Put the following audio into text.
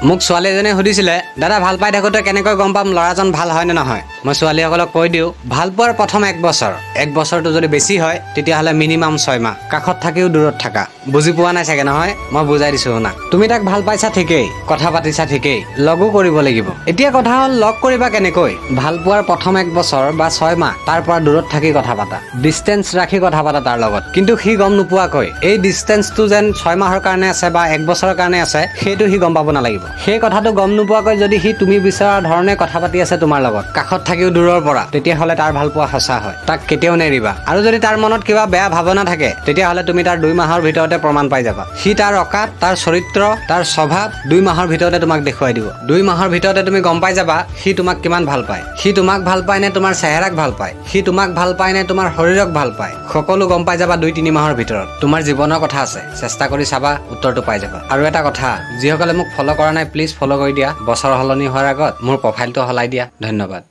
মোক ছোৱালী এজনে সুধিছিলে দাদা ভাল পাই থাকোঁতে কেনেকৈ গম পাম ল'ৰাজন ভাল হয় নে নহয়। মই ছোৱালীসকলক কৈ দিওঁ ভাল পোৱাৰ প্ৰথম 1 বছৰ, 1 বছৰটো যদি বেছি হয় তেতিয়াহ'লে মিনিমাম 6 মাহ। কাষত থাকিও দূৰত থাকা। বুজি পোৱা নাই চাগে নহয়, মই বুজাই দিছোঁ শুনা। তুমি তাক ভাল পাইছা ঠিকেই, কথা পাতিছা ঠিকেই, লগো কৰিব লাগিব। এতিয়া কথা হ'ল লগ কৰিবা কেনেকৈ। ভাল পোৱাৰ প্ৰথম 1 বছৰ বা 6 মাহ তাৰ পৰা দূৰত থাকি কথা পাতা, ডিষ্টেঞ্চ ৰাখি কথা পাতা তাৰ লগত। কিন্তু সি গম নোপোৱাকৈ এই ডিষ্টেঞ্চটো যেন 6 মাহৰ কাৰণে আছে বা 1 বছৰৰ কাৰণে আছে সেইটো সি গম পাব নালাগিব। সেই কথাটো গম নোপোৱাকৈ যদি সি তুমি বিচৰা ধৰণে কথা পাতি আছে তোমাৰ লগত, কাষত থাকিও দূৰৰ পৰা, তেতিয়াহ'লে তাৰ ভাল পোৱা সঁচা হয়। তাক কেতিয়াও নেৰিবা। আৰু যদি তাৰ মনত কিবা বেয়া ভাৱনা থাকে তেতিয়াহ'লে তুমি তাৰ 2 মাহৰ ভিতৰতে প্ৰমাণ পাই যাবা। সি তাৰ অকাত, তাৰ চৰিত্ৰ, তাৰ স্বভাৱ 2 মাহৰ ভিতৰতে তোমাক দেখুৱাই দিব। 2 মাহৰ ভিতৰতে তুমি গম পাই যাবা সি তোমাক কিমান ভাল পায়। সি তোমাক ভাল পায় নে তোমাৰ চেহেৰাক ভাল পায়, সি তোমাক ভাল পায় নে তোমাৰ শৰীৰক ভাল পায়, সকলো গম পাই যাবা 2-3 মাহৰ ভিতৰত। তোমাৰ জীৱনৰ কথা আছে, চেষ্টা কৰি চাবা, উত্তৰটো পাই যাবা। আৰু এটা কথা, যিসকলে মোক ফ'ল' কৰা নাই প্লিজ ফ'ল' কৰি দিয়া। বছৰ সলনি হোৱাৰ আগত মোৰ প্ৰফাইলটো সলাই দিয়া। ধন্যবাদ।